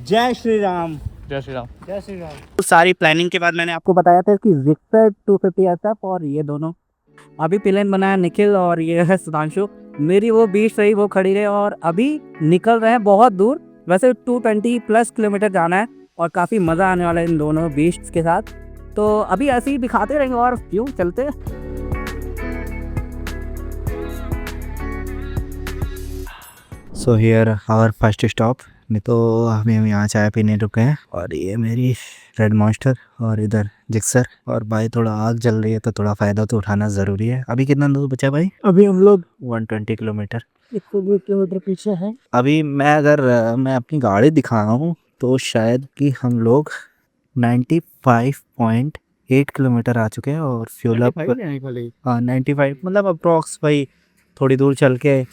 जय श्री राम। जय श्री राम। जय श्री राम। तो सारी प्लानिंग के बाद मैंने आपको बताया था कि जिक्सर 250 SF और ये दोनों अभी प्लान बनाया निखिल और ये है सुधांशु। मेरी वो बीच रही वो खड़ी रहे और अभी निकल रहे हैं बहुत दूर। वैसे 220+ किलोमीटर जाना है और काफ़ी मज़ा आने वाला है इन दोनों बीच के साथ। तो अभी ऐसे ही दिखाते रहेंगे और क्यों चलते। So here our first stop. नहीं तो हम यहाँ चाय पीने रुके हैं और ये मेरी रेड मॉन्स्टर और इधर जिक्सर। और भाई थोड़ा आग जल रही है तो थोड़ा फ़ायदा तो उठाना ज़रूरी है। अभी कितना दूर बचा भाई? अभी हम लोग 120 किलोमीटर 120 किलोमीटर पीछे हैं। अभी मैं अपनी गाड़ी दिखा रहा हूँ तो शायद कि हम लोग 95.8 किलोमीटर आ चुके हैं और फ्यूल अप 95 मतलब अप्रॉक्स भाई। थोड़ी दूर चल के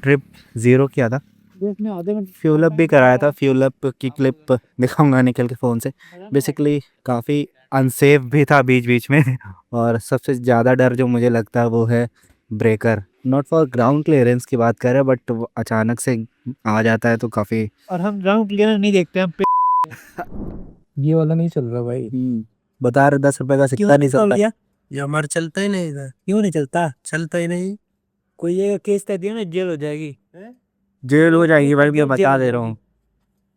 ट्रिप 0 किया था। फ्यूल अप भी कराया था। फ्यूल अप की क्लिप दिखाऊंगा निकल के फ़ोन से। बेसिकली काफ़ी अनसेफ भी था बीच बीच में और सबसे ज़्यादा डर जो मुझे लगता है वो है breaker. Not for ground clearance की बात कर रहे हैं बट अचानक से आ जाता है तो काफ़ी। और हम ग्राउंड क्लियरेंस नहीं देखते हम ये वाला नहीं चल रहा भाई। बता रहे 10 रुपए का सिक्का नहीं चलता। ये हमारा चलता ही नहीं इधर। क्यों नहीं चलता? चलता ही नहीं। कोई ये केस कर दिया ना जेल हो जाएगी। जेल हो जाएगी भाई मैं बता दे रहा हूँ।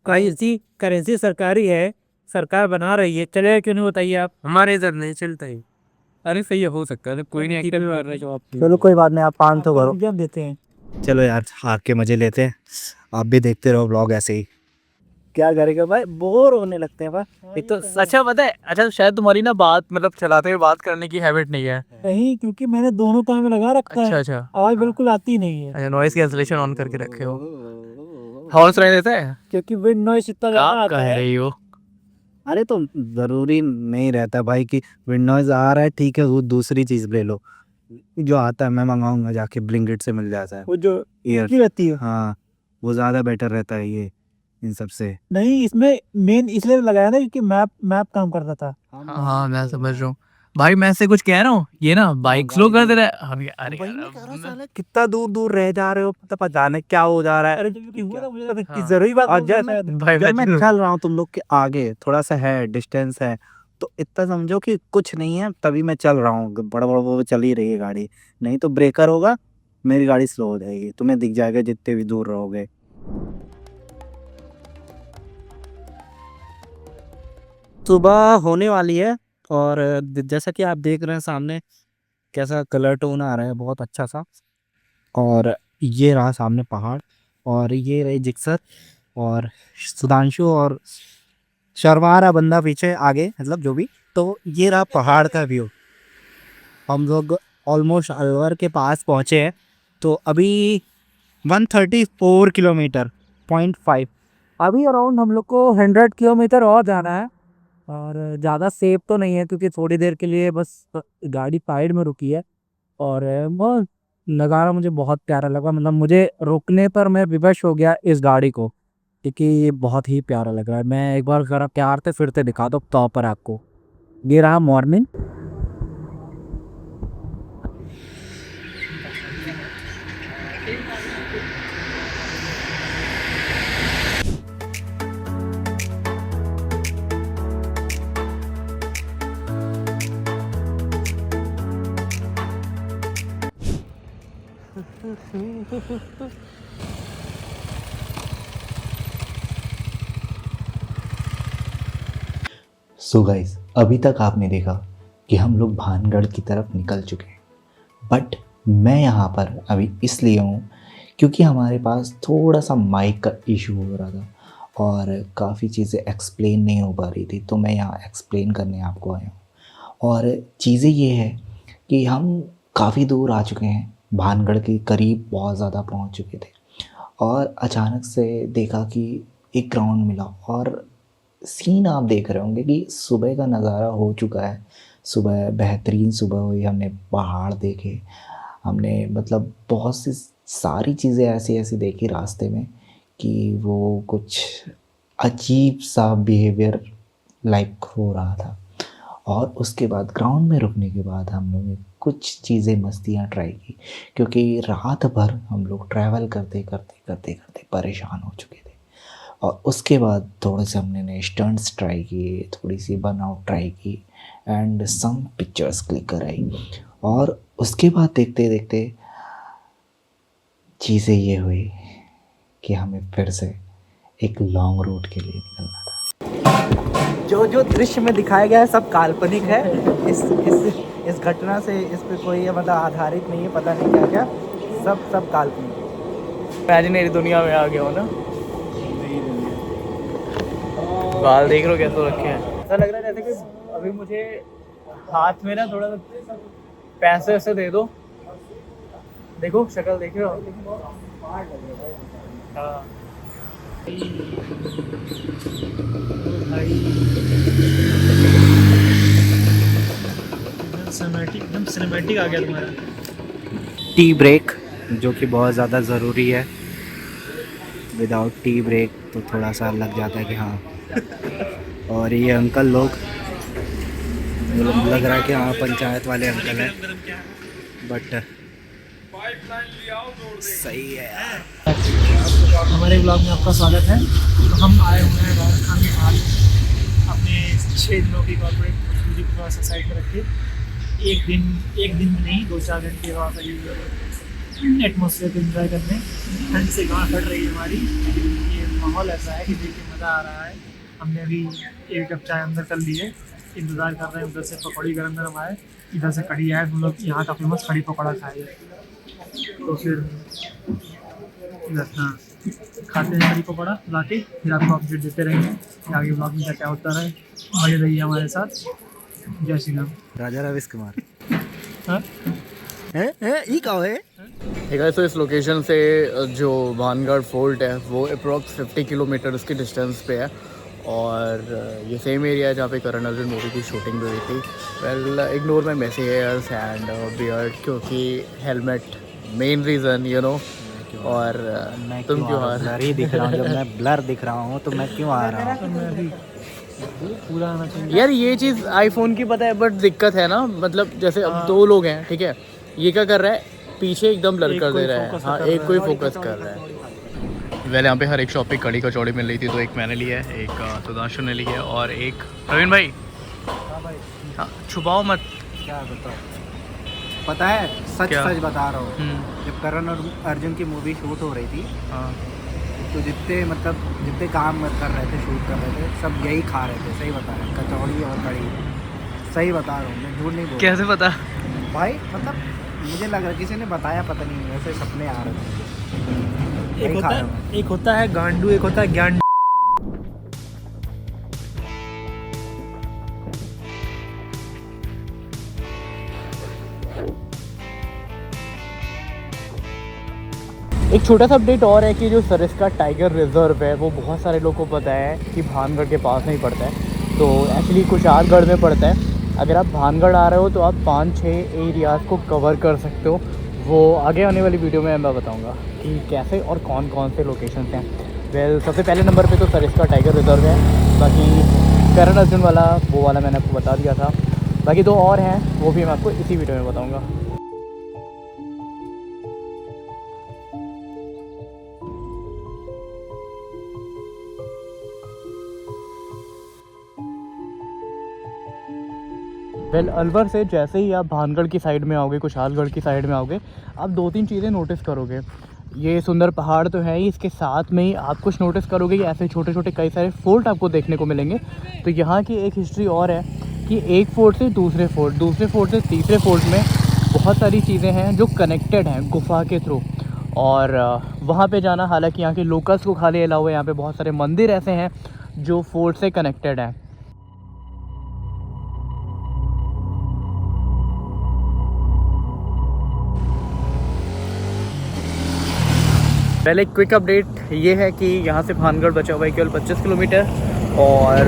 करेंसी सरकारी है, सरकार बना रही है, चलेगा क्यों नहीं बताइए आप? हमारे इधर नहीं चलता ही। अरे सही है, हो सकता है कोई नहीं एक्टिव मार रहा है जो आप। चलो कोई बात नहीं, आप 500 करो देते हैं। चलो यार आग के मजे लेते हैं। आप भी देखते रहो ब्लॉग ऐसे ही। क्या करेगा भाई, बोर होने लगते हैं भाई। एक तो अच्छा पता है, अच्छा शायद तुम्हारी ना बात मतलब चलाते हुए बात करने की हैबिट नहीं है। नहीं, क्योंकि मैंने दोनों कान में लगा रखा है। अच्छा। आवाज बिल्कुल आती नहीं है। अच्छा, नॉइस कैंसलेशन ऑन करके रखे हो। हॉर्न सुनाई देता है? क्योंकि विंड नॉइस इतना ज्यादा आता कह है। रही हो? अरे तो जरूरी नहीं रहता भाई कि विंड नॉइज आ रहा है ठीक है वो दूसरी चीज ले लो। जो आता है मैं मंगाऊंगा जाके, ब्लिंकिट से मिल जाता है वो जो ईयर रहती है। हाँ वो ज्यादा बेटर रहता है ये इन सब से। नहीं, इसमें मेन इसलिए लगाया ना क्योंकि मैप मैप काम करता था। हाँ मैं समझ रहा हूँ भाई। मैं से कुछ कह रहा हूँ, ये ना बाइक स्लो कर दे रहा है। अरे यार, कितना दूर दूर रह जा रहे हो, पता नहीं क्या हो जा रहा है। अरे मुझे तो जरूरी बात। और जब मैं चल रहा हूँ तुम लोग के आगे थोड़ा सा है डिस्टेंस है तो इतना समझो कि कुछ नहीं है, तभी मैं चल रहा हूँ। बड़ा बड़ा वो चल ही रही है गाड़ी। नहीं तो ब्रेकर होगा मेरी गाड़ी स्लो हो जाएगी, तुम्हें दिख जाएगा जितने भी दूर रहोगे। सुबह होने वाली है और जैसा कि आप देख रहे हैं सामने कैसा कलर टोन आ रहा है, बहुत अच्छा सा। और ये रहा सामने पहाड़ और ये रही जिक्सर और सुधांशु और शर्मा बंदा पीछे आगे, मतलब जो भी। तो ये रहा पहाड़ का व्यू। हम लोग ऑलमोस्ट अलवर के पास पहुँचे हैं। तो अभी 134 किलोमीटर 0.5। अभी अराउंड हम लोग को 100 किलोमीटर और जाना है। और ज़्यादा सेफ तो नहीं है क्योंकि थोड़ी देर के लिए बस गाड़ी साइड में रुकी है। और वो नज़ारा मुझे बहुत प्यारा लगा, मतलब मुझे रुकने पर मैं विवश हो गया इस गाड़ी को क्योंकि ये बहुत ही प्यारा लग रहा है। मैं एक बार ज़रा प्यार से फिरते दिखा दो टॉप पर आपको। ये रहा मॉर्निंग। सो गाइस, अभी तक आपने देखा कि हम लोग भानगढ़ की तरफ निकल चुके हैं। बट मैं यहाँ पर अभी इसलिए हूँ क्योंकि हमारे पास थोड़ा सा माइक का इशू हो रहा था और काफ़ी चीज़ें एक्सप्लेन नहीं हो पा रही थी, तो मैं यहाँ एक्सप्लेन करने आपको आया हूँ। और चीज़ें ये है कि हम काफ़ी दूर आ चुके हैं, भानगढ़ के करीब बहुत ज़्यादा पहुँच चुके थे और अचानक से देखा कि एक ग्राउंड मिला और सीन आप देख रहे होंगे कि सुबह का नज़ारा हो चुका है। सुबह बेहतरीन सुबह हुई, हमने पहाड़ देखे, हमने मतलब बहुत सी सारी चीज़ें ऐसी ऐसी देखी रास्ते में कि वो कुछ अजीब सा बिहेवियर लाइक हो रहा था। और उसके बाद ग्राउंड में रुकने के बाद हम लोगों ने कुछ चीज़ें मस्तियाँ ट्राई की क्योंकि रात भर हम लोग ट्रैवल करते करते करते करते परेशान हो चुके थे। और उसके बाद थोड़े से हमने स्टंट्स ट्राई किए, थोड़ी सी बर्नआउट ट्राई की एंड सम पिक्चर्स क्लिक कराई। और उसके बाद देखते देखते चीज़ें ये हुई कि हमें फिर से एक लॉन्ग रूट के लिए निकलना था। जो दृश्य में दिखाया गया है सब काल्पनिक है। इस घटना से इस पे कोई मतलब आधारित नहीं है, पता नहीं क्या क्या, सब काल्पनिक है। इमेजिनरी दुनिया में आ गया हो ना। बाल देख रहे हो कैसे रखे हैं, ऐसा लग रहा है जैसे कि अभी मुझे हाथ में ना थोड़ा सा पैसे ऐसे दे दो। देखो शक्ल देख रहे हो। हाँ एकदम सिनेमैटिक आ गया तुम्हारा। टी ब्रेक जो कि बहुत ज़्यादा ज़रूरी है। विदाउट टी ब्रेक तो थोड़ा सा लग जाता है कि हाँ। और ये अंकल लोग लग रहा है कि हाँ पंचायत वाले अंकल हैं, बट सही है यार। हमारे ब्लॉग में आपका स्वागत है। तो हम आए हुए हैं राजस्थान के हाल अपने 6 दिनों की कॉर्पोरेट मजदूरी को थोड़ा सा साइड में रख के एक दिन में नहीं 2-4 दिन के बाद एटमोसफेयर को एंजॉय करने। ठंड से गाँव फट रही है हमारी, लेकिन ये माहौल ऐसा है कि देख के मज़ा आ रहा है। हमने अभी एक कप चाय अंदर कर ली है, इंतज़ार कर रहे हैं उधर से पकौड़ी गरम आए, इधर से कढ़ी आए। हम लोग यहाँ का फेमस कढ़ी पकौड़ा खाए, तो फिर हाँ खाते हैं कढ़ी पकौड़ा ला के, फिर आपको अपडेट देते रहेंगे कि आगे ब्लॉग में क्या होता है। बने रहिए हमारे साथ। जय श्री राम। राजा रविश कुमार हाँ ये कहो है। ठीक है, तो इस लोकेशन से जो भानगढ़ फोर्ट है वो अप्रॉक्स 50 किलोमीटर उसकी डिस्टेंस पे है। और ये सेम एरिया है जहाँ पे करण अर्जुन मूवी की शूटिंग हुई थी। Well ignore my messy hairs and beard, क्योंकि helmet main reason you know. और तुम क्यों आ ब्लर ही दिख रहा हूँ? जब मैं ब्लर दिख रहा हूँ तो मैं क्यों आ रहा हूँ? पूरा आना चाहिए यार। ये चीज़ आईफोन की पता है, बट दिक्कत है ना, मतलब जैसे अब 2 लोग हैं, ठीक है, ये क्या कर रहा है पीछे एकदम ब्लर कर दे रहा है। हाँ एक कोई फोकस कर रहा है। वेल यहाँ पे हर एक शॉप पे कड़ी कचौड़ी मिल रही थी, तो एक मैंने ली है, एक सुधांशु ने ली है और एक प्रवीण भाई। हाँ छुपाओ मत। क्या बताओ, पता है सच बता रहा हूँ। जब करण और अर्जुन की मूवी शूट हो रही थी, हाँ तो जितने काम कर रहे थे, शूट कर रहे थे, सब यही खा रहे थे। सही बता रहे हैं, कचौड़ी और कड़ी। सही बता रहा हूँ मैं, झूठ नहीं बोल। कैसे पता भाई? मतलब मुझे लग रहा है किसी ने बताया, पता नहीं, वैसे सपने आ रहे थे। एक होता है गांडू, एक होता है ज्ञान। एक छोटा सा अपडेट और है कि जो सरिस्का टाइगर रिजर्व है वो बहुत सारे लोगों को पता है कि भानगढ़ के पास नहीं पड़ता है, तो एक्चुअली कुशालगढ़ में पड़ता है। अगर आप भानगढ़ आ रहे हो तो आप 5-6 एरियाज़ को कवर कर सकते हो। वो आगे आने वाली वीडियो में मैं बताऊंगा कि कैसे और कौन कौन से लोकेशंस हैं। वेल सबसे पहले नंबर पे तो सरिस्का टाइगर रिजर्व है, बाकी करण अर्जुन वाला वो वाला मैंने आपको बता दिया था, बाकी 2 और हैं वो भी मैं आपको इसी वीडियो में बताऊँगा। वेल अलवर से जैसे ही आप भानगढ़ की साइड में आओगे, कुशालगढ़ की साइड में आओगे, आप 2-3 चीज़ें नोटिस करोगे। ये सुंदर पहाड़ तो है ही, इसके साथ में ही आप कुछ नोटिस करोगे कि ऐसे छोटे छोटे कई सारे फोर्ट आपको देखने को मिलेंगे। तो यहाँ की एक हिस्ट्री और है कि एक फोर्ट से दूसरे फोर्ट से तीसरे फोर्ट में बहुत सारी चीज़ें हैं जो कनेक्टेड हैं गुफा के थ्रू। और वहाँ पे जाना, हालांकि यहाँ के लोकल्स को खाली अलाउ है, यहाँ पे बहुत सारे मंदिर ऐसे हैं जो फोर्ट से कनेक्टेड हैं। पहले क्विक अपडेट ये है कि यहाँ से भानगढ़ बचा हुआ है केवल 25 किलोमीटर और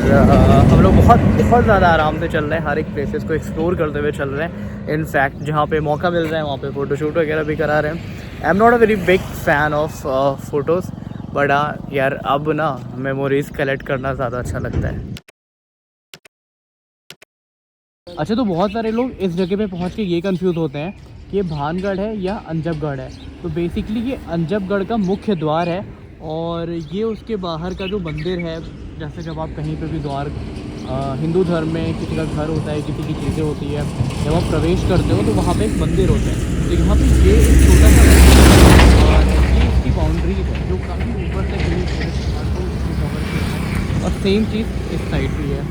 हम लोग बहुत ज़्यादा आराम से चल रहे हैं, हर एक प्लेसेस को एक्सप्लोर करते हुए चल रहे हैं। इनफैक्ट जहाँ पे मौका मिल रहा है वहाँ पे फ़ोटोशूट वगैरह भी करा रहे हैं। I am not a very big fan of photos, but यार अब ना मेमोरीज़ कलेक्ट करना ज़्यादा अच्छा लगता है। अच्छा, तो बहुत सारे लोग इस जगह पे पहुँच के ये कंफ्यूज होते हैं कि ये भानगढ़ है या अंजबगढ़ है। तो बेसिकली ये अंजबगढ़ का मुख्य द्वार है और ये उसके बाहर का जो मंदिर है, जैसे जब आप कहीं पे भी द्वार हिंदू धर्म में किसी का घर होता है, किसी की चीज़ें होती है, जब आप प्रवेश करते हो तो वहाँ पे एक मंदिर होता है। तो यहाँ पे ये एक छोटा सा मंदिर है और ये इसकी बाउंड्री है जो काफ़ी ऊपर से करीब कवर किया है। और सेम चीज़ इस साइड भी है।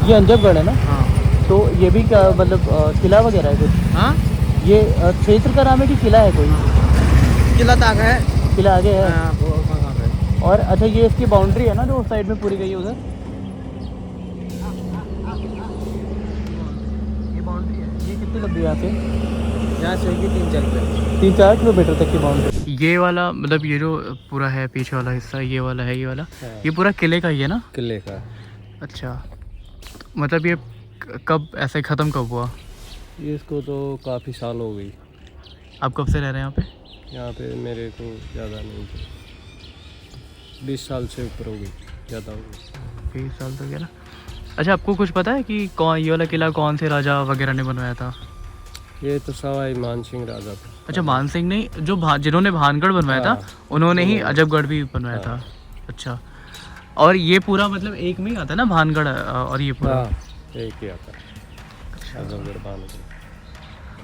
ये अंजबगढ़ है ना? हाँ तो ये भी क्या मतलब किला वगैरह है कुछ? हाँ, ये क्षेत्र का नाम है कि किला है कोई? किला तक है। किला आगे है। हाँ, वो वहाँ पे। और अच्छा ये इसकी बाउंड्री है ना जो उस साइड में पूरी गई है उधर? ये बाउंड्री है। ये कितनी लंबी है यहाँ से? यहाँ से होगी 3-4 3-4 किलोमीटर तक की बाउंड्री। ये वाला मतलब ये जो पूरा है पीछे वाला हिस्सा, ये वाला है, ये वाला ये पूरा किले का ही है ना? किले का। अच्छा, मतलब ये कब ऐसे ख़त्म कब हुआ? इसको तो काफ़ी साल हो गई। आप कब से रह रहे हैं यहाँ पे? यहाँ पे मेरे को ज़्यादा नहीं थी, 20 साल से ऊपर हो गई, ज़्यादा हो गई। 20 साल तक है ना? अच्छा, आपको कुछ पता है कि कौन ये वाला किला कौन से राजा वगैरह ने बनवाया था? ये तो सवाई मान सिंह राजा था। अच्छा, मान सिंह ने जो जिन्होंने भानगढ़ बनवाया था उन्होंने ही अजबगढ़ भी बनवाया था। अच्छा, और ये पूरा मतलब एक में ही आता है ना भानगढ़ और ये पूरा? हाँ, एक ही आता है आजमगढ़ भानगढ़।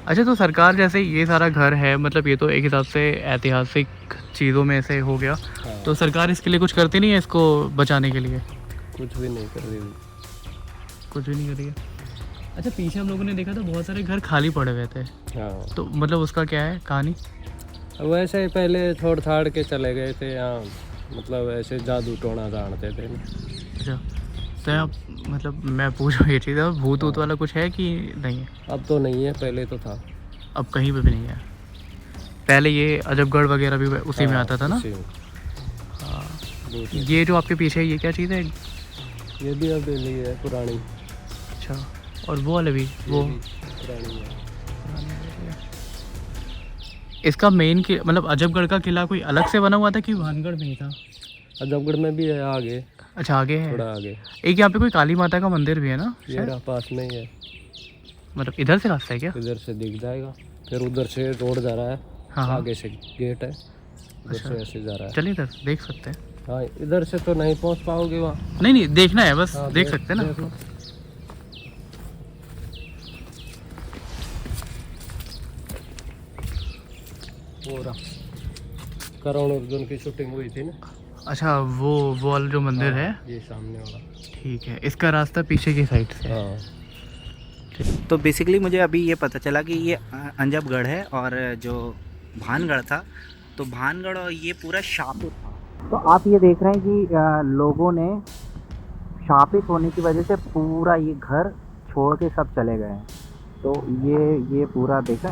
अच्छा, तो सरकार जैसे ये सारा घर है, मतलब ये तो एक हिसाब से ऐतिहासिक चीज़ों में से हो गया, हाँ। तो सरकार इसके लिए कुछ करती नहीं है इसको बचाने के लिए? कुछ भी नहीं कर रही। कुछ भी नहीं कर रही है। अच्छा, पीछे हम लोगों ने देखा था बहुत सारे घर खाली पड़े हुए थे, हाँ, तो मतलब उसका क्या है कहानी? वैसे ही पहले छोड़ छाड़ के चले गए थे यहाँ, मतलब ऐसे जादू टोना जानते थे ना। अच्छा, तो आप मतलब मैं पूछ रहा हूँ ये चीज़ है, भूत वूत वाला कुछ है कि नहीं है? अब तो नहीं है, पहले तो था। अब कहीं पे भी नहीं है? पहले ये अजबगढ़ वगैरह भी उसी में हाँ, आता था ना? उसी में। हाँ। भूत। ये जो आपके पीछे है ये क्या चीज़ है? ये भी हवेली है पुरानी। अच्छा, और वो वाले भी ये वो भी पुरानी है। इसका मेन कि मतलब अजबगढ़ का किला कोई अलग से बना हुआ था कि भानगढ़ में ही था? अजबगढ़ में भी है आगे, अच्छा, आगे है। थोड़ा आगे। एक यहाँ पे कोई काली माता का मंदिर भी है ना ये शायद? रहा पास में ही है। मतलब इधर से रास्ता है क्या? इधर से दिख जाएगा, फिर उधर से रोड जा रहा है। हाँ हाँ। आगे से गेट है, उधर अच्छा। से ऐसे जा रहा है। चलिए इधर देख सकते हैं। हाँ, इधर से तो नहीं पहुंच पाओगे वहाँ। नहीं नहीं, देखना है बस, हाँ, देख सकते हैं ना। देख लो। वो रहा, करण अर्जुन की शूटिंग हुई थी ना। अच्छा, वो वाला जो मंदिर है, ये सामने वाला। ठीक है। इसका रास्ता पीछे की साइड से है। हाँ, तो बेसिकली मुझे अभी ये पता चला कि ये अंजबगढ़ है और जो भानगढ़ था, तो भानगढ़ और ये पूरा शापित था। तो आप ये देख रहे हैं कि लोगों ने शापित होने की वजह से पूरा ये घर छोड़ के सब चले गए हैं। तो ये पूरा देखा,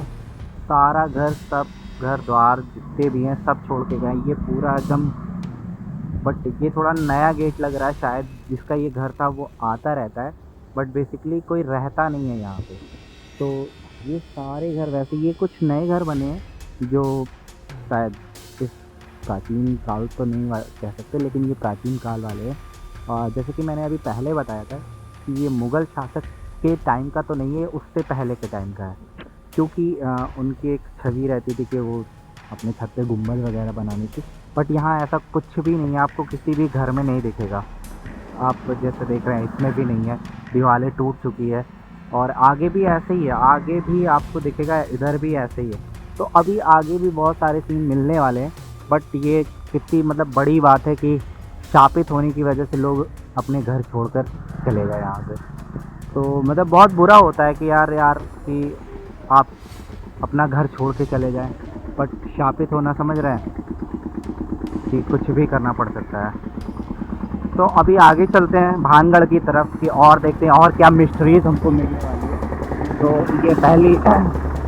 सारा घर, सब घर द्वार जितने भी हैं सब छोड़ के गए। ये पूरा एकदम, बट ये थोड़ा नया गेट लग रहा है, शायद जिसका ये घर था वो आता रहता है, बट बेसिकली कोई रहता नहीं है यहाँ पे। तो ये सारे घर वैसे, ये कुछ नए घर बने हैं जो शायद इस प्राचीन काल तो नहीं कह सकते, लेकिन ये प्राचीन काल वाले हैं। और जैसे कि मैंने अभी पहले बताया था कि ये मुग़ल शासक के टाइम का तो नहीं है, उससे पहले के टाइम का है, क्योंकि उनकी एक छवि रहती थी कि वो अपने छत पे गुंबद वगैरह बनानी थी। बट यहाँ ऐसा कुछ भी नहीं है, आपको किसी भी घर में नहीं दिखेगा। आप जैसे देख रहे हैं इसमें भी नहीं है, दीवारें टूट चुकी है। और आगे भी ऐसे ही है, आगे भी आपको दिखेगा, इधर भी ऐसे ही है। तो अभी आगे भी बहुत सारे सीन मिलने वाले हैं, बट ये कितनी मतलब बड़ी बात है कि शापित होने की वजह से लोग अपने घर छोड़कर चले गए यहाँ से। तो मतलब बहुत बुरा होता है कि यार कि आप अपना घर छोड़ के चले जाएं, बट शापित होना समझ रहे हैं कि कुछ भी करना पड़ सकता है। तो अभी आगे चलते हैं भानगढ़ की तरफ कि और देखते हैं और क्या मिस्ट्रीज़ हमको मिलने वाली है। तो ये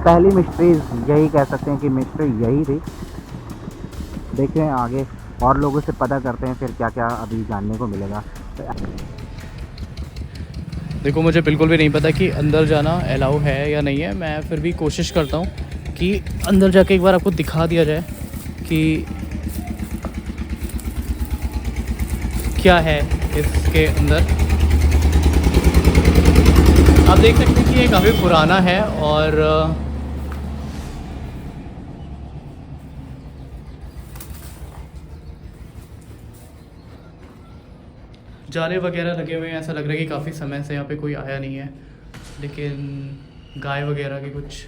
पहली मिस्ट्रीज़ यही कह सकते हैं कि मिस्ट्री यही थी। देखते हैं आगे और लोगों से पता करते हैं फिर क्या क्या अभी जानने को मिलेगा। देखो, मुझे बिल्कुल भी नहीं पता कि अंदर जाना अलाउ है या नहीं है। मैं फिर भी कोशिश करता हूँ कि अंदर जाके एक बार आपको दिखा दिया जाए कि क्या है इसके अंदर। आप देख सकते हैं कि ये काफ़ी पुराना है और जाले वगैरह लगे हुए हैं, ऐसा लग रहा है कि काफ़ी समय से यहाँ पे कोई आया नहीं है। लेकिन गाय वगैरह के कुछ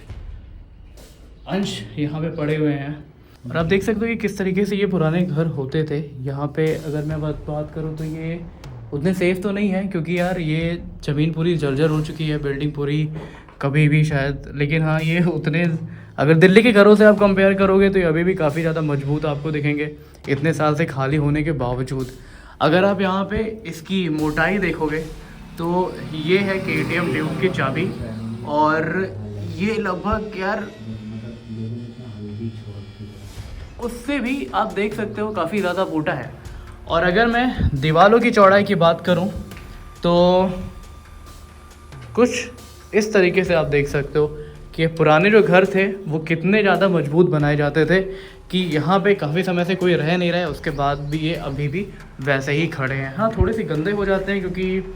अंश यहाँ पे पड़े हुए हैं। और आप देख सकते हो कि किस तरीके से ये पुराने घर होते थे यहाँ पे। अगर मैं बात करूँ तो ये उतने सेफ़ तो नहीं है, क्योंकि यार ये ज़मीन पूरी जर्जर हो चुकी है, बिल्डिंग पूरी कभी भी शायद। लेकिन हाँ, ये उतने, अगर दिल्ली के घरों से आप कंपेयर करोगे तो ये अभी भी काफ़ी ज़्यादा मजबूत आपको दिखेंगे, इतने साल से खाली होने के बावजूद। अगर आप यहाँ पे इसकी मोटाई देखोगे तो ये है KTM ड्यूक की चाबी, और ये लगभग यार उससे भी आप देख सकते हो काफ़ी ज़्यादा फूटा है। और अगर मैं दीवारों की चौड़ाई की बात करूं तो कुछ इस तरीके से आप देख सकते हो कि पुराने जो घर थे वो कितने ज़्यादा मजबूत बनाए जाते थे कि यहाँ पे काफ़ी समय से कोई रह नहीं रहा है, उसके बाद भी ये अभी भी वैसे ही खड़े हैं। हाँ, थोड़े से गंदे हो जाते हैं, क्योंकि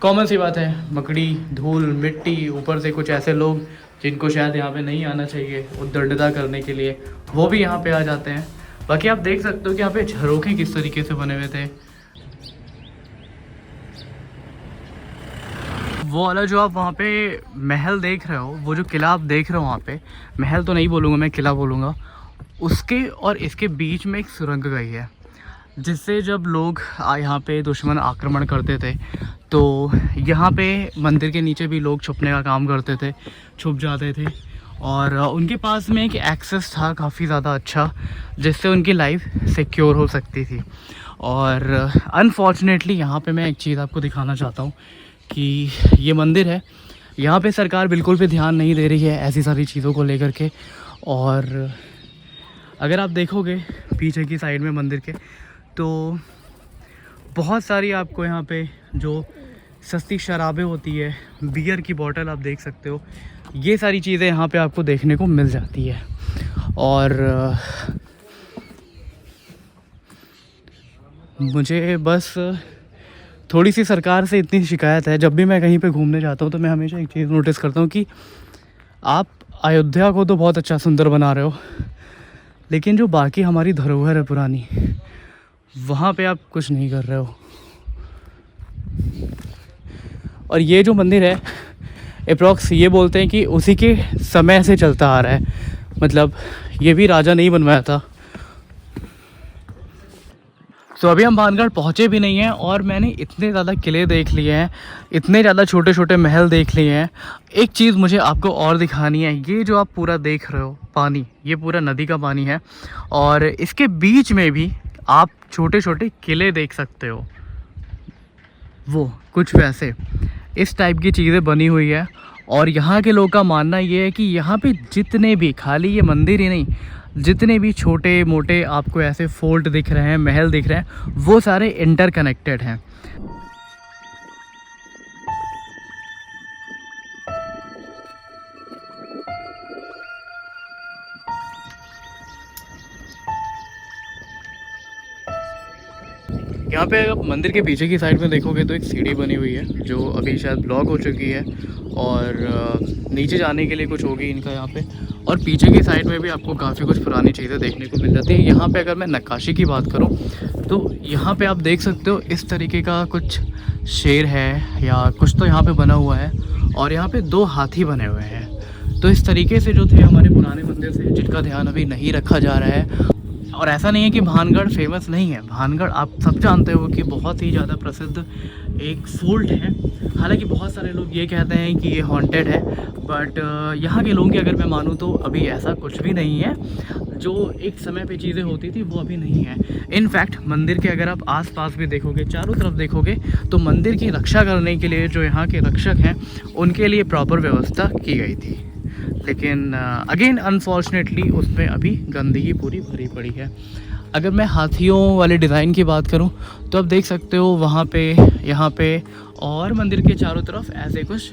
कॉमन सी बात है, मकड़ी, धूल, मिट्टी, ऊपर से कुछ ऐसे लोग जिनको शायद यहाँ पे नहीं आना चाहिए उद्दंडता करने के लिए, वो भी यहाँ पे आ जाते हैं। बाकी आप देख सकते हो कि यहाँ पे झरोखे किस तरीके से बने हुए थे। वो वाला जो आप वहाँ पे महल देख रहे हो, वो जो किला आप देख रहे हो वहाँ पे, महल तो नहीं बोलूँगा मैं, किला बोलूँगा, उसके और इसके बीच में एक सुरंग गई है, जिससे जब लोग यहाँ पे दुश्मन आक्रमण करते थे तो यहाँ पे मंदिर के नीचे भी लोग छुपने का काम करते थे, छुप जाते थे। और उनके पास में एक एक्सेस था काफ़ी ज़्यादा अच्छा, जिससे उनकी लाइफ सिक्योर हो सकती थी। और अनफॉर्चुनेटली यहाँ पे मैं एक चीज़ आपको दिखाना चाहता हूँ कि ये मंदिर है, यहाँ पे सरकार बिल्कुल भी ध्यान नहीं दे रही है ऐसी सारी चीज़ों को लेकर के। और अगर आप देखोगे पीछे की साइड में मंदिर के, तो बहुत सारी आपको यहाँ पे जो सस्ती शराबें होती है, बियर की बोतल आप देख सकते हो, ये सारी चीज़ें यहाँ पे आपको देखने को मिल जाती है। और मुझे बस थोड़ी सी सरकार से इतनी शिकायत है, जब भी मैं कहीं पे घूमने जाता हूँ तो मैं हमेशा एक चीज़ नोटिस करता हूँ कि आप अयोध्या को तो बहुत अच्छा सुंदर बना रहे हो, लेकिन जो बाकी हमारी धरोहर है पुरानी, वहाँ पे आप कुछ नहीं कर रहे हो। और ये जो मंदिर है अप्रॉक्स ये बोलते हैं कि उसी के समय से चलता आ रहा है, मतलब ये भी राजा नहीं बनवाया था। तो अभी हम भानगढ़ पहुँचे भी नहीं हैं और मैंने इतने ज़्यादा किले देख लिए हैं, इतने ज़्यादा छोटे छोटे महल देख लिए हैं। एक चीज़ मुझे आपको और दिखानी है, ये जो आप पूरा देख रहे हो पानी, ये पूरा नदी का पानी है, और इसके बीच में भी आप छोटे छोटे किले देख सकते हो। वो कुछ वैसे इस टाइप की चीज़ें बनी हुई है। और यहाँ के लोग का मानना ये है कि यहाँ पे जितने भी, खाली ये मंदिर ही नहीं, जितने भी छोटे मोटे आपको ऐसे फोर्ट दिख रहे हैं, महल दिख रहे हैं, वो सारे इंटरकनेक्टेड हैं। यहाँ पे आप मंदिर के पीछे की साइड में देखोगे तो एक सीढ़ी बनी हुई है जो अभी शायद ब्लॉक हो चुकी है, और नीचे जाने के लिए कुछ होगी इनका यहाँ पे। और पीछे की साइड में भी आपको काफ़ी कुछ पुरानी चीज़ें देखने को मिल जाती है। यहाँ पे अगर मैं नक्काशी की बात करूँ तो यहाँ पे आप देख सकते हो इस तरीके का कुछ शेर है या कुछ तो यहाँ पे बना हुआ है, और यहाँ पे 2 हाथी बने हुए हैं। तो इस तरीके से जो थे हमारे पुराने मंदिर से, जिनका ध्यान अभी नहीं रखा जा रहा है। और ऐसा नहीं है कि भानगढ़ फेमस नहीं है, भानगढ़ आप सब जानते हो कि बहुत ही ज़्यादा प्रसिद्ध एक फोर्ट है। हालांकि बहुत सारे लोग ये कहते हैं कि ये हॉन्टेड है, बट यहाँ के लोगों की अगर मैं मानूँ तो अभी ऐसा कुछ भी नहीं है। जो एक समय पे चीज़ें होती थी वो अभी नहीं है। इनफैक्ट मंदिर के अगर आप आसपास भी देखोगे, चारों तरफ देखोगे, तो मंदिर की रक्षा करने के लिए जो यहाँ के रक्षक हैं उनके लिए प्रॉपर व्यवस्था की गई थी। लेकिन अगेन अनफॉर्चुनेटली उसमें अभी गंदगी पूरी भरी पड़ी है। अगर मैं हाथियों वाले डिज़ाइन की बात करूं तो आप देख सकते हो वहाँ पे, यहाँ पे और मंदिर के चारों तरफ ऐसे कुछ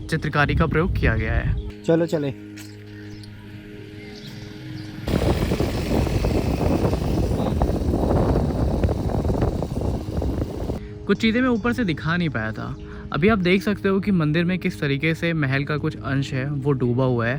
चित्रकारी का प्रयोग किया गया है। चलो चले। कुछ चीज़ें मैं ऊपर से दिखा नहीं पाया था। अभी आप देख सकते हो कि मंदिर में किस तरीके से महल का कुछ अंश है वो डूबा हुआ है,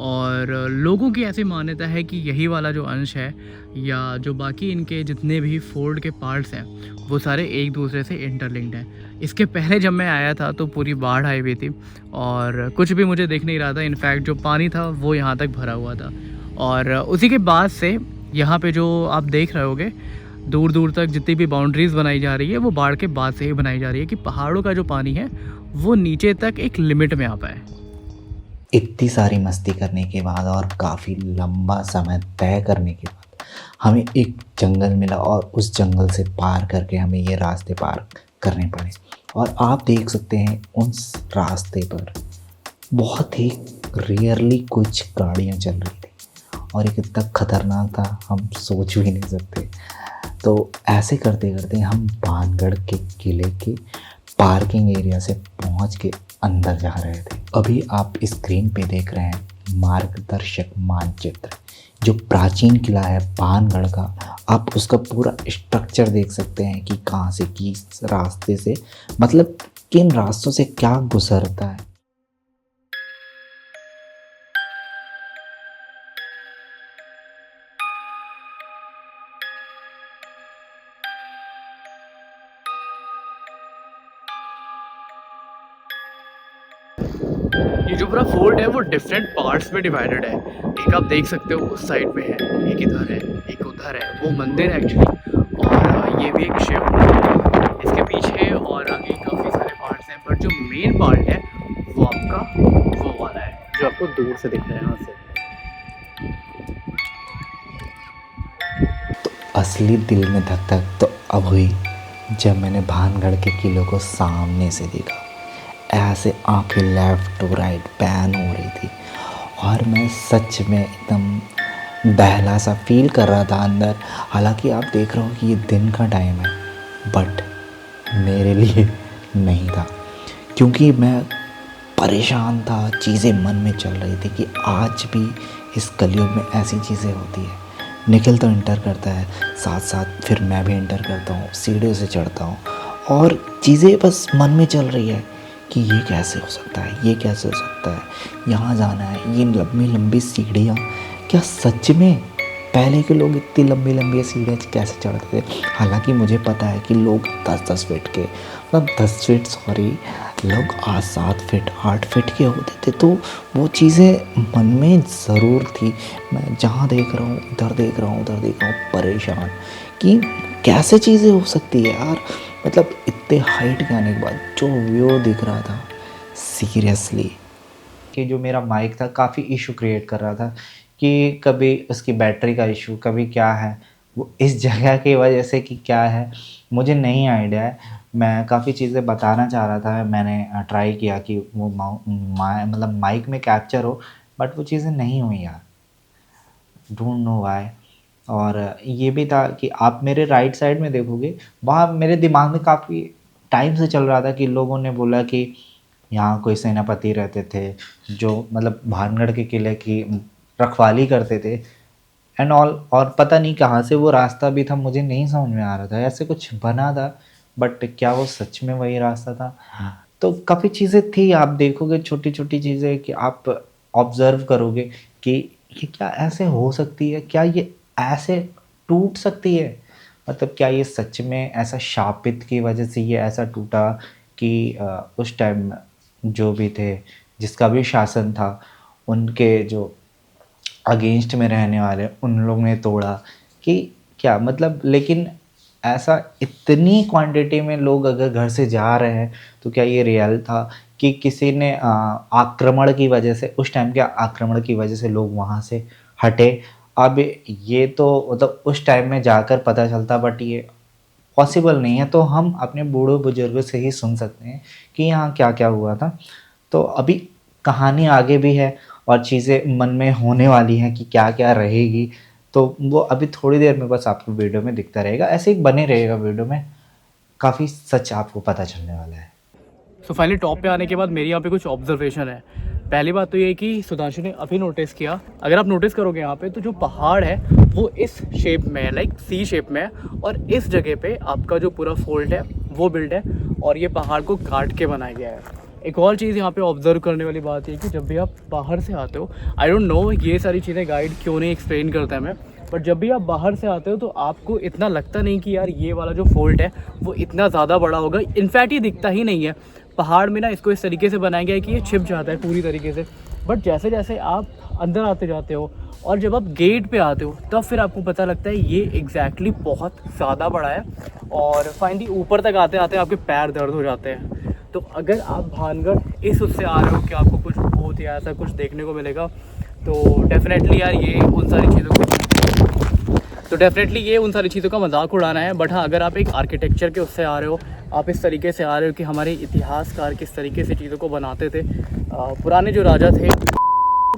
और लोगों की ऐसी मान्यता है कि यही वाला जो अंश है या जो बाकी इनके जितने भी फोर्ट के पार्ट्स हैं वो सारे एक दूसरे से इंटरलिंक्ड हैं। इसके पहले जब मैं आया था तो पूरी बाढ़ आई हुई थी और कुछ भी मुझे दिख नहीं रहा था। इनफैक्ट जो पानी था वो यहाँ तक भरा हुआ था और उसी के बाद से यहाँ पे जो आप देख रहे होगे दूर दूर तक जितनी भी बाउंड्रीज़ बनाई जा रही है वो बाढ़ के बाद से ही बनाई जा रही है कि पहाड़ों का जो पानी है वो नीचे तक एक लिमिट में आ पाए। इतनी सारी मस्ती करने के बाद और काफ़ी लंबा समय तय करने के बाद हमें एक जंगल मिला और उस जंगल से पार करके हमें ये रास्ते पार करने पड़े। और आप देख सकते हैं उस रास्ते पर बहुत ही रेयरली कुछ गाड़ियाँ चल रही थी और ये कितना ख़तरनाक था हम सोच भी नहीं सकते। तो ऐसे करते करते हम भानगढ़ के किले के पार्किंग एरिया से पहुंच के अंदर जा रहे थे। अभी आप स्क्रीन पे देख रहे हैं मार्गदर्शक मानचित्र, जो प्राचीन किला है भानगढ़ का। आप उसका पूरा स्ट्रक्चर देख सकते हैं कि कहाँ से किस रास्ते से, मतलब किन रास्तों से क्या गुजरता है। ये जो पूरा फोर्ट है वो डिफरेंट पार्ट्स में डिवाइडेड है। एक आप देख सकते हो उस साइड में है, एक इधर है, एक उधर है, वो मंदिर है एक्चुअली, और ये भी एक शिव इसके पीछे और आगे काफ़ी सारे पार्ट्स हैं। बट जो मेन पार्ट है वो आपका वो वाला है जो आपको दूर से दिख रहा है यहाँ से। तो असली दिल में धक धक तो अब हुई जब मैंने भानगढ़ के किले को सामने से देखा। ऐसे आंखें लेफ़्ट टू राइट पैन हो रही थी और मैं सच में एकदम बहला सा फील कर रहा था अंदर। हालांकि आप देख रहे हो कि ये दिन का टाइम है, बट मेरे लिए नहीं था, क्योंकि मैं परेशान था। चीज़ें मन में चल रही थी कि आज भी इस कलयुग में ऐसी चीज़ें होती है। निखिल तो इंटर करता है, साथ साथ फिर मैं भी इंटर करता हूँ, सीढ़ियों से चढ़ता हूँ और चीज़ें बस मन में चल रही है कि ये कैसे हो सकता है, ये कैसे हो सकता है, यहाँ जाना है, ये लंबी लंबी सीढ़ियाँ। क्या सच में पहले के लोग इतनी लंबी लंबी सीढ़ियाँ कैसे चढ़ते थे? हालांकि मुझे पता है कि लोग 10-10 फीट के, मतलब 10 फीट सॉरी, लोग 7 फीट 8 फीट के होते थे। तो वो चीज़ें मन में ज़रूर थी। मैं जहाँ देख रहा हूँ, उधर देख रहा हूँ, उधर देख रहा हूँ, परेशान कि कैसे चीज़ें हो सकती है यार। मतलब इतने हाइट के आने के बाद जो व्यू दिख रहा था, सीरियसली कि जो मेरा माइक था काफ़ी इशू क्रिएट कर रहा था कि कभी उसकी बैटरी का इशू, कभी क्या है, वो इस जगह की वजह से कि क्या है मुझे नहीं आइडिया है। मैं काफ़ी चीज़ें बताना चाह रहा था, मैंने ट्राई किया कि वो मतलब माइक में कैप्चर हो, बट वो चीज़ें नहीं हुई यार, डोंट नो व्हाई। और ये भी था कि आप मेरे राइट साइड में देखोगे, वहाँ मेरे दिमाग में काफ़ी टाइम से चल रहा था कि लोगों ने बोला कि यहाँ कोई सेनापति रहते थे जो मतलब भानगढ़ के किले की रखवाली करते थे एंड ऑल। और पता नहीं कहाँ से वो रास्ता भी था, मुझे नहीं समझ में आ रहा था, ऐसे कुछ बना था, बट क्या वो सच में वही रास्ता था? तो काफ़ी चीज़ें थी, आप देखोगे छोटी छोटी चीज़ें कि आप ऑब्ज़र्व करोगे कि ये क्या ऐसे हो सकती है, क्या ये ऐसे टूट सकती है, मतलब क्या ये सच में ऐसा शापित की वजह से ये ऐसा टूटा कि उस टाइम जो भी थे, जिसका भी शासन था, उनके जो अगेंस्ट में रहने वाले उन लोगों ने तोड़ा कि क्या मतलब। लेकिन ऐसा इतनी क्वांटिटी में लोग अगर घर से जा रहे हैं तो क्या ये रियल था कि किसी ने आक्रमण की वजह से, उस टाइम के आक्रमण की वजह से लोग वहाँ से हटे? अब ये तो मतलब उस टाइम में जाकर पता चलता, बट ये पॉसिबल नहीं है। तो हम अपने बूढ़ों बुजुर्गों से ही सुन सकते हैं कि यहाँ क्या क्या हुआ था। तो अभी कहानी आगे भी है और चीज़ें मन में होने वाली हैं कि क्या क्या रहेगी, तो वो अभी थोड़ी देर में बस आपको वीडियो में दिखता रहेगा। ऐसे ही बने रहेगा वीडियो में, काफ़ी सच आपको पता चलने वाला है। तो फाइनली टॉप पे आने के बाद मेरी यहाँ पे कुछ ऑब्जर्वेशन है। पहली बात तो ये कि सुधांशु ने अभी नोटिस किया, अगर आप नोटिस करोगे यहाँ पे तो जो पहाड़ है वो इस शेप में है, लाइक सी शेप में है, और इस जगह पे आपका जो पूरा फोर्ट है वो बिल्ड है और ये पहाड़ को काट के बनाया गया है। एक और चीज़ यहाँ पे ऑब्जर्व करने वाली बात है कि जब भी आप बाहर से आते हो, आई डोंट नो ये सारी चीज़ें गाइड क्यों नहीं एक्सप्लेन करता है मैं, बट जब भी आप बाहर से आते हो तो आपको इतना लगता नहीं कि यार ये वाला जो फोल्ट है वो इतना ज़्यादा बड़ा होगा। इनफैक्ट ये दिखता ही नहीं है। पहाड़ में ना इसको इस तरीके से बनाया गया है कि ये छिप जाता है पूरी तरीके से, बट जैसे जैसे आप अंदर आते जाते हो और जब आप गेट पे आते हो तब फिर आपको पता लगता है ये एग्जैक्टली बहुत ज़्यादा बड़ा है। और फाइनली ऊपर तक आते आते आपके पैर दर्द हो जाते हैं। तो अगर आप भानगढ़ इस उससे आ रहे हो कि आपको कुछ भूत या ऐसा कुछ देखने को मिलेगा, तो डेफिनेटली यार ये उन सारी चीज़ों का मजाक उड़ाना है। बट हाँ, अगर आप एक आर्किटेक्चर के उससे आ रहे हो, आप इस तरीके से आ रहे हो कि हमारे इतिहासकार किस तरीके से चीज़ों को बनाते थे, पुराने जो राजा थे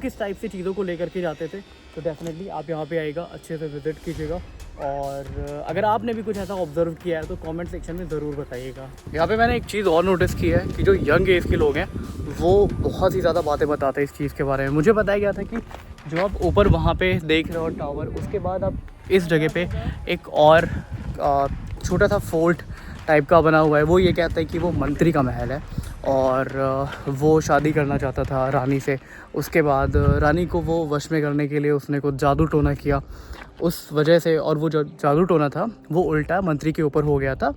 किस टाइप से चीज़ों को लेकर के जाते थे, तो डेफिनेटली आप यहाँ पे आइएगा, अच्छे से विज़िट कीजिएगा। और अगर आपने भी कुछ ऐसा ऑब्जर्व किया है तो कमेंट सेक्शन में ज़रूर बताइएगा। यहाँ पे मैंने एक चीज़ और नोटिस की है कि जो यंग एज के लोग हैं वो बहुत ही ज़्यादा बातें बताते हैं इस चीज़ के बारे में। मुझे बताया गया था कि जो आप ऊपर वहाँ पे देख रहे हो टावर, उसके बाद आप इस जगह पे एक और छोटा सा फोर्ट टाइप का बना हुआ है। वो ये कहता है कि वो मंत्री का महल है और वो शादी करना चाहता था रानी से। उसके बाद रानी को वो वश में करने के लिए उसने कुछ जादू टोना किया उस वजह से, और वो जो जादू टोना था वो उल्टा मंत्री के ऊपर हो गया था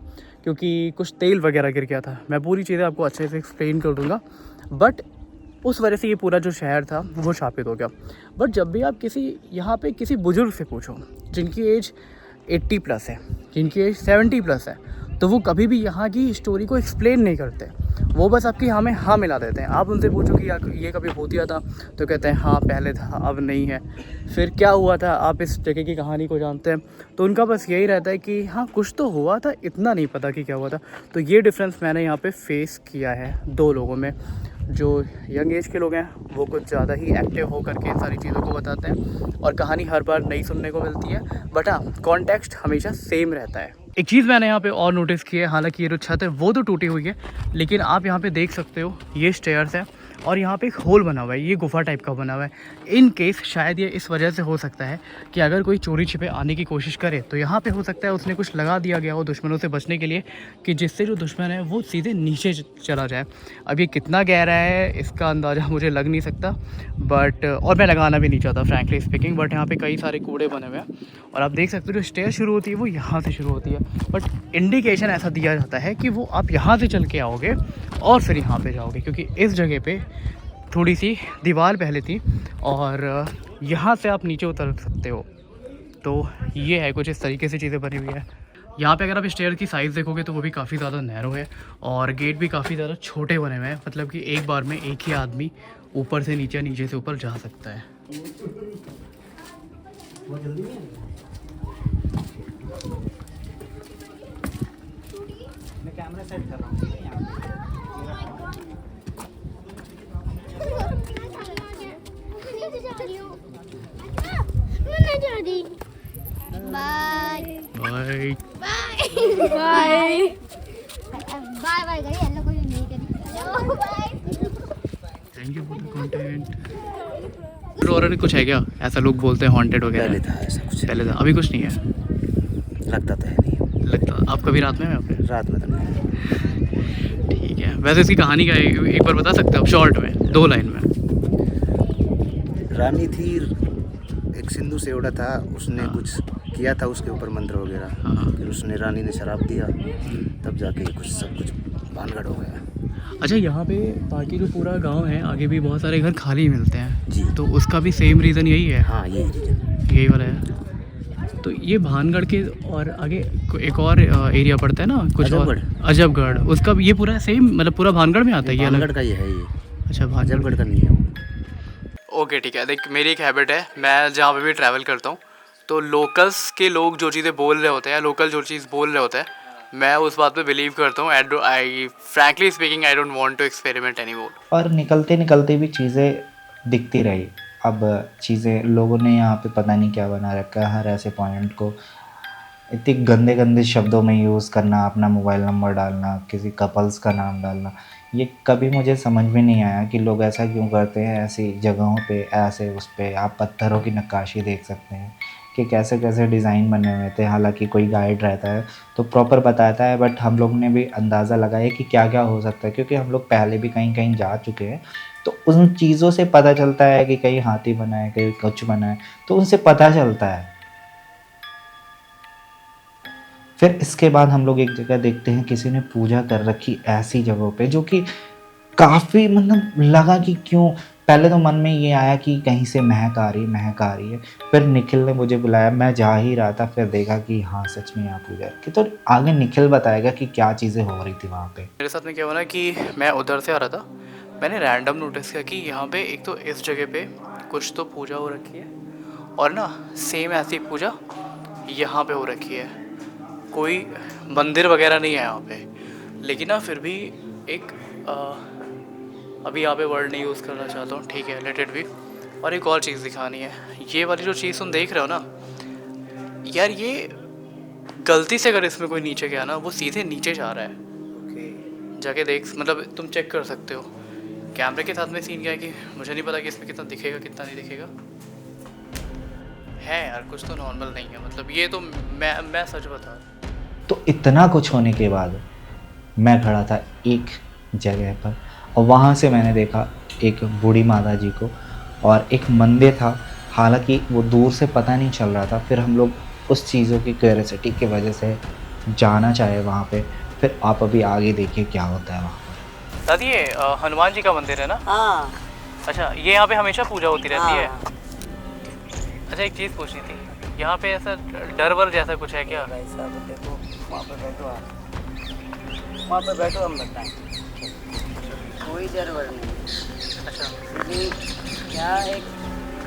क्योंकि कुछ तेल वगैरह गिर गया था। मैं पूरी चीज़ें आपको अच्छे से एक्सप्लेन कर दूँगा, बट उस वजह से ये पूरा जो शहर था वो शापित हो गया। बट जब भी आप यहाँ पे किसी बुज़ुर्ग से पूछो जिनकी एज 80+ है, जिनकी एज 70+ है, तो वो कभी भी यहाँ की स्टोरी को एक्सप्लेन नहीं करते। वो बस आपकी हाँ में हाँ मिला देते हैं। आप उनसे पूछो कि ये कभी भूतिया था, तो कहते हैं हाँ पहले था अब नहीं है। फिर क्या हुआ था, आप इस जगह की कहानी को जानते हैं, तो उनका बस यही रहता है कि हाँ कुछ तो हुआ था, इतना नहीं पता कि क्या हुआ था। तो ये डिफरेंस मैंने यहाँ पे फेस किया है दो लोगों में। जो यंग एज के लोग हैं वो कुछ ज़्यादा ही एक्टिव होकर के इन सारी चीज़ों को बताते हैं और कहानी हर बार नई सुनने को मिलती है, बट हाँ कॉन्टेक्स्ट हमेशा सेम रहता है। एक चीज़ मैंने यहाँ पे और नोटिस की है, हालांकि ये जो छत है वो तो टूटी हुई है, लेकिन आप यहाँ पे देख सकते हो ये स्टेयर्स है और यहाँ पे एक होल बना हुआ है, ये गुफा टाइप का बना हुआ है। इन केस शायद ये इस वजह से हो सकता है कि अगर कोई चोरी छिपे आने की कोशिश करे तो यहाँ पे हो सकता है उसने कुछ लगा दिया गया हो दुश्मनों से बचने के लिए, कि जिससे जो दुश्मन है वो सीधे नीचे चला जाए। अब ये कितना गहरा है इसका अंदाज़ा मुझे लग नहीं सकता, बट और मैं लगाना भी नहीं चाहता फ्रैंकली स्पीकिंग। बट यहाँ पे कई सारे कूड़े बने हुए हैं और आप देख सकते हो जो स्टेयर शुरू होती है वो यहाँ से शुरू होती है, बट इंडिकेशन ऐसा दिया जाता है कि वो आप यहाँ से चल के आओगे और फिर यहाँ पे जाओगे, क्योंकि इस जगह पे थोड़ी सी दीवार पहले थी और यहाँ से आप नीचे उतर सकते हो। तो ये है, कुछ इस तरीके से चीज़ें बनी हुई है। यहाँ पे अगर आप स्टेयर की साइज़ देखोगे तो वो भी काफ़ी ज़्यादा नैरो है और गेट भी काफ़ी ज़्यादा छोटे बने हुए हैं, मतलब कि एक बार में एक ही आदमी ऊपर से नीचे, नीचे से ऊपर जा सकता है। मैं कैमरा सेट कर रहा हूँ, ठीक है यहाँ bye bye bye bye bye bye करिए, अल्लाह कोई नहीं करी bye. Thank you for the content. और ने कुछ है क्या ऐसा लोग बोलते हैं हॉन्टेड वगैरह? पहले था ऐसा कुछ, पहले था, अभी कुछ नहीं है लगता तो है नहीं, लगता। आप कभी रात में यहाँ पे? रात में तो नहीं। ठीक है, वैसे इसकी कहानी का एक बार बता सकते हो आप शॉर्ट में, 2 लाइन में? रानी थी, एक सिंधु सेवड़ा था, उसने कुछ किया था उसके ऊपर मंत्र वगैरह, हाँ। फिर उसने रानी ने शराब दिया, तब जाके कुछ सब कुछ भानगढ़ हो गया। अच्छा, यहाँ पे बाकी जो पूरा गांव है आगे भी बहुत सारे घर खाली मिलते हैं जी। तो उसका भी सेम रीज़न यही है? हाँ यही रीजन। यही वाला है। तो ये भानगढ़ के और आगे एक और एरिया पड़ता है ना कुछ और? अजबगढ़। अजबगढ़, उसका भी ये पूरा सेम, मतलब पूरा भानगढ़ में आता है ये अलग? भानगढ़ का ये है ये, अच्छा, भानगढ़ अजबगढ़ का नहीं है वो। ओके ठीक है। देख, मेरी एक हैबिट है, मैं जहाँ पे भी ट्रैवल करता हूँ तो लोकल्स के लोग जो चीज़ें बोल रहे होते हैं, लोकल जो चीज़ बोल रहे होते हैं, मैं उस बात पे बिलीव करता हूँ। I frankly speaking I don't want to experiment any more. और निकलते निकलते भी चीज़ें दिखती रही। अब चीज़ें लोगों ने यहाँ पे पता नहीं क्या बना रखा है, हर ऐसे पॉइंट को इतने गंदे गंदे शब्दों में यूज़ करना, अपना मोबाइल नंबर डालना, किसी कपल्स का नाम डालना, ये कभी मुझे समझ में नहीं आया कि लोग ऐसा क्यों करते हैं। ऐसी जगहों पे, ऐसे उस पे आप पत्थरों की नक्काशी देख सकते हैं, कि कैसे कैसे डिज़ाइन बने हुए थे। हालांकि कोई गाइड रहता है तो प्रॉपर बताता है, बट हम लोग ने भी अंदाज़ा लगाया कि क्या क्या हो सकता है, क्योंकि हम लोग पहले भी कहीं कहीं जा चुके हैं। तो उन चीज़ों से पता चलता है कि कहीं हाथी बना है, कहीं कुछ बना है, तो उनसे पता चलता है। फिर इसके बाद हम लोग एक जगह देखते हैं किसी ने पूजा कर रखी ऐसी जगहों पे, जो कि काफ़ी मतलब लगा कि क्यों। पहले तो मन में ये आया कि कहीं से महक आ रही है। फिर निखिल ने मुझे बुलाया, मैं जा ही रहा था, फिर देखा कि हाँ सच में यहाँ पूजा की। तो आगे निखिल बताएगा कि क्या चीज़ें हो रही थी वहाँ पे। मेरे साथ में क्या हुआ ना कि मैं उधर से आ रहा था, मैंने रैंडम नोटिस किया कि यहाँ पे एक तो इस जगह पे कुछ तो पूजा हो रखी है, और ना सेम ऐसी पूजा यहाँ पे हो रखी है। कोई मंदिर वगैरह नहीं है यहाँ पे, लेकिन ना फिर भी एक अभी यहाँ पे वर्ड नहीं यूज़ करना चाहता हूँ, ठीक है, लेट इट बी। और एक और चीज़ दिखानी है, ये वाली जो चीज़ तुम देख रहे हो ना यार, ये गलती से अगर इसमें कोई नीचे गया ना, वो सीधे नीचे जा रहा है। जाके देख, मतलब तुम चेक कर सकते हो। कैमरे के साथ में सीन क्या है कि मुझे नहीं पता कि इसमें कितना दिखेगा कितना नहीं दिखेगा। है यार कुछ तो नॉर्मल नहीं है, मतलब ये तो मैं सच बता रहा हूँ। तो इतना कुछ होने के बाद मैं खड़ा था एक जगह पर, और वहाँ से मैंने देखा एक बूढ़ी माता जी को, और एक मंदिर था। हालांकि वो दूर से पता नहीं चल रहा था। फिर हम लोग उस चीज़ों की क्यूरियोसिटी की वजह से जाना चाहे वहाँ पे। फिर आप अभी आगे देखिए क्या होता है वहाँ पर। दादी ये हनुमान जी का मंदिर है ना? हाँ। अच्छा, ये यहाँ पे हमेशा पूजा होती रहती है? हाँ। अच्छा एक चीज़ पूछनी थी, यहाँ पे ऐसा डर वर जैसा कुछ है क्या? भाई साहब देखो, वहाँ पे बैठो आप, वहाँ पे बैठो, हम बताएं। कोई डर वर नहीं। अच्छा क्योंकि क्या एक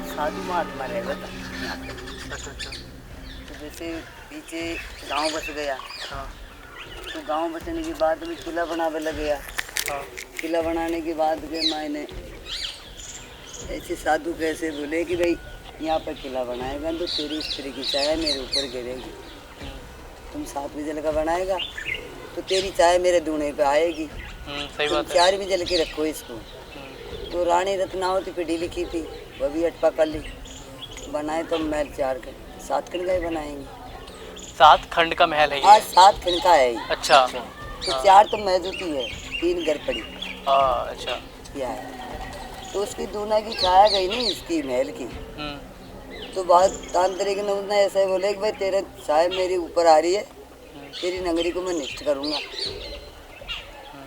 साधु महात्मा रहेगा था यहाँ पे। अच्छा अच्छा। तो जैसे पीछे गांव बस गया, हाँ तो गांव बसने के बाद में किला बनावे लग गया। हाँ। किला बनाने के बाद के मायने ऐसे साधु कैसे बोले कि भाई यहाँ पर किला बनाएगा तो तेरी स्त्री की चाय मेरे ऊपर गिरेगी। तुम 7 मंजिल का बनाएगा तो तेरी चाय मेरे दूने पे आएगी। सही तुम बात है। 4 मंजिल के रखो इसको। तो रानी रत्नावती पीढ़ी लिखी थी, वह भी अटपा कर ली। बनाए तो महल 4 खंड 7 खंड का ही बनाएंगे। 7 खंड का महल है हाँ ये? 7 खंड का है ये। अच्छा। तो 4 तो मौजूदी है, 3 घर पड़ी। अच्छा। क्या है तो उसकी दूना की छाया गई नहीं इसकी महल की। हम्म। तो बहुत तांत्रिक ने उसने ऐसा ही बोले कि भाई तेरा छाया मेरे ऊपर आ रही है, तेरी नगरी को मैं नष्ट करूँगा।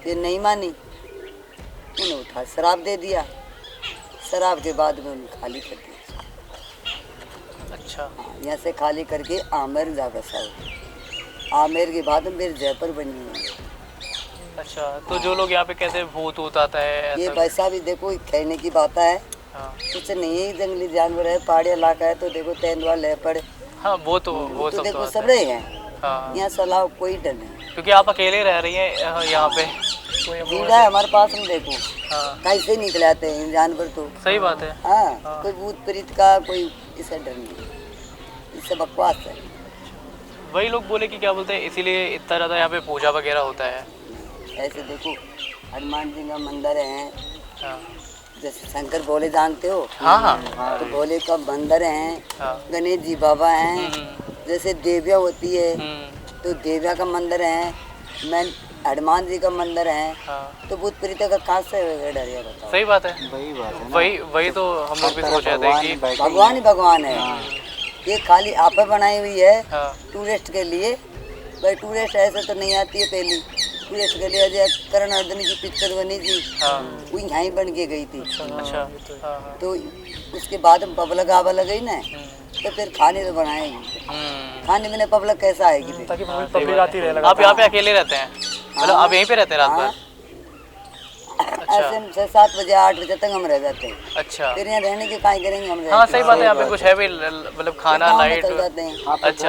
ये नहीं मानी, उन्हें उठा शराब दे दिया। शराब के बाद में उन्हें खाली कर दिया। अच्छा। यहाँ से खाली करके आमेर जा बसा। आमेर के बाद में फिर जयपुर बनी हुई है। अच्छा, तो जो लोग यहाँ पे कहते हैं भूत वूत आता है ये ऐसा? वैसा भी देखो कहने की बात है, हाँ कुछ नहीं है, जंगली जानवर है, पहाड़ी इलाका है। तो देखो तेंदुआ लेपर्ड हाँ, वो सब तो देखो आता सब है। रहे हैं। हाँ, यहाँ सलाह कोई डर नहीं। क्योंकि आप अकेले रह रही हैं यहाँ पे, कोई जीरा है हमारे पास में, देखो हाँ कैसे निकल आते हैं जानवर तो। सही बात है। हाँ, कोई भूत प्रेत का कोई इसका डर नहीं, इससे बकवास है। वही लोग बोले कि क्या बोलते हैं, इसीलिए इतना ज़्यादा यहाँ पे पूजा वगैरह होता है। ऐसे देखो हनुमान जी का मंदिर है, हाँ जैसे शंकर भोले जानते हो। हाँ हाँ। तो भोले का मंदिर है, हाँ। गणेश जी बाबा हैं। जैसे देविया होती है तो देविया का मंदिर है, मैं हनुमान जी का मंदिर है। हाँ। तो भूत प्रेत का कहाँ से डर है बताओ। सही बात है। वही तो हम लोग भी सोच रहे थे कि भगवान ही भगवान है। ये खाली आपे बनाई हुई है हाँ टूरिस्ट के लिए। भाई टूरिस्ट ऐसे तो नहीं आती है पहली, टूरिस्ट के लिए अजय करण अर्जुन की पिक्चर बनी थी, हाँ। वो यहाँ ही बन के गई थी। अच्छा हाँ। तो उसके बाद में पब्लिक आवा लगी ना, तो फिर खाने तो बनाएगी। खाने में पब्लिक कैसा आएगी फिर? ताकि पब्लिक आती रहे। आप यहाँ पे अकेले रहते हैं, मतलब आप यहीं पे रहते हैं रात भर? ऐसे 6-7 बजे 8 बजे तक हम रह जाते हैं। अच्छा। फिर यहाँ रहने के काहे करेंगे हम? हाँ सही बात है, यहाँ पे कुछ है भी मतलब खाना गाँव में लाइट? चल जाते हैं। अच्छा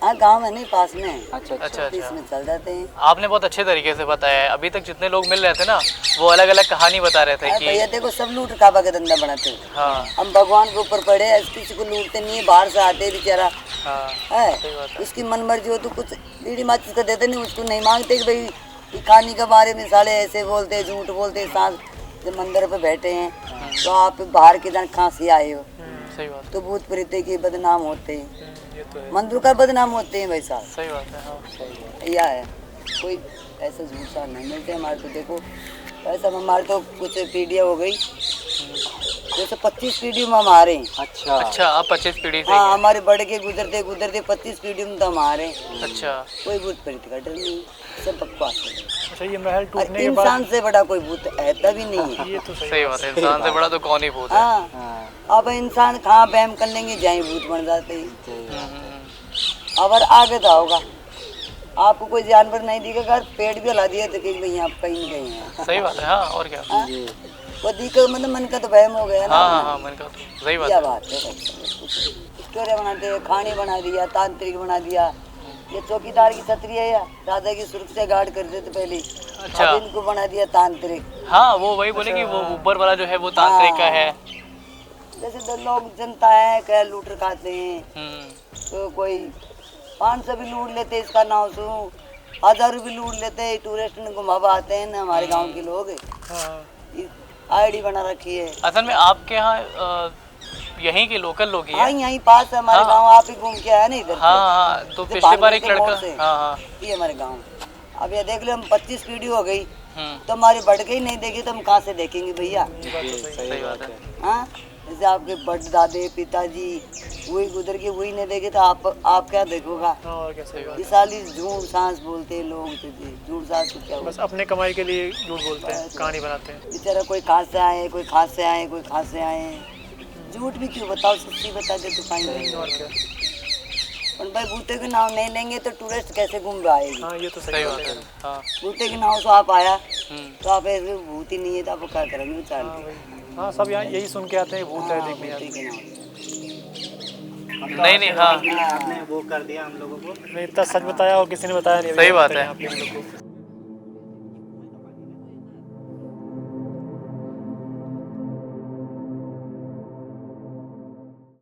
हाँ गाँव में नहीं, पास में। अच्छा तो अच्छा। इसमें चल जाते हैं। आपने बहुत अच्छे तरीके से बताया है। अभी तक जितने लोग मिल रहे थे ना, वो अलग अलग कहानी बता रहे थे अरे भैया कि देखो सब लूट काबा का धंधा बनाते हैं। हाँ हम भगवान के ऊपर पड़े, किसी को लूटते नहीं है, बाहर से आते बेचारा हाँ है। सही बात है। उसकी मन मर्जी हो तो कुछ बीड़ी माचिस का देते नहीं, उसको नहीं मांगते कि भाई ये कहानी के बारे में साले ऐसे बोलते झूठ बोलते। सांस जब मंदिर पे बैठे हैं तो आप बाहर के जन कहाँ से आए हो, सही बात तो भूत प्रेत के बदनाम होते हैं, ये तो है, मंदिर का बदनाम होते हैं भाई साहब। सही बात है। हाँ यह है, कोई ऐसा झूठा नहीं मिलते हमारे तो। देखो ऐसा हमारे तो कुछ पीढ़ियाँ हो गई, जैसे 25 पीढ़ी में हमारे। अच्छा, आप 25 पीढ़ी से हाँ, हमारे बड़े के गुजरते गुजरते 25 पीढ़ी में तो हमारे। अच्छा कोई भूत प्रेत का डर नहीं, सब बकवास है। अच्छा ये महल और टूटने के बाद इंसान से बड़ा कोई भूत ऐसा भी नहीं है। ये तो सही सही बात है, इंसान से बड़ा तो कौन ही भूत है। हाँ, अब इंसान कहाँ वहम कर लेंगे, जहाँ भूत बन जाते हैं। अगर आगे तो होगा, आपको कोई जानवर नहीं दिखेगा, पेड़ भी हिला दिया तो कहीं भाई आप कहीं गए हैं। सही बात है। हाँ और क्या। हाँ? वो दिखे मतलब मन का तो वहम हो गया ना। हाँ मन का तो सही बात क्या है। बात है, स्टोरी बनाते हैं, खाने बना दिया, तांत्रिक बना दिया। ये चौकीदार की छतरी है, या राजा की सुरक्षा गार्ड करते थे पहले, अच्छा। अब इनको बना दिया तांत्रिक। हाँ वो वही बोले कि वो ऊपर वाला जो है वो तांत्रिक का है। जैसे तो लोग जनता है क्या लूट खाते हैं, तो कोई 500 भी लूट लेते, इसका नाम सुनो 1000 भी लूट लेते। टूरिस्ट ने घुमावा आते हैं ना हमारे गांव के लोग, आईडी बना रखी है। असल में आपके यहाँ यहीं के लोकल लोग ही हाँ, हैं। यहीं पास है हमारे हाँ। गांव, आप ही घूम के आया ना इधर से। हाँ तो जो पिछले बार एक भागवत के मोड़ लड़का से। हाँ ये हमारे गांव। अब ये देख लो, हम 25 पीढ़ी हो गई हम्म, तो हमारे बढ़ के ही नहीं देखे तो हम कहाँ से देखेंगे भैया। सही बात है। हाँ, जैसे आपके बड़ दादे पिताजी वही गुजर के वही नहीं देखे तो आप क्या देखोगा। और क्या सही बात। ये साली झूठ सांस बोलते हैं लोग, झूठ सांस को क्या बस अपने कमाई के लिए झूठ बोलते हैं, कहानी बनाते हैं। बेचारा कोई खास से आए, कोई खास से आए, कोई खास से आए। झूठ भी क्यों बताओ, सच्ची बता दे तो कहीं। और क्या। पर भाई बूटे के नाम नहीं लेंगे तो टूरिस्ट कैसे घूम आएगी। हाँ ये तो सही सही बात बात है। है। हाँ बूटे के नाम से आप आया हम्म, तो आप ऐसे भूत ही नहीं है तो आप क्या करेंगे हाँ बेचारे। वही। हाँ सब यहाँ यही सुन के आते हैं, भूत है देखने आते बूटे के नाम से। नहीं हाँ हैं। नहीं इतना सच बताया और किसी ने बताया नहीं। सही बात है। यहाँ पे हम लोग को।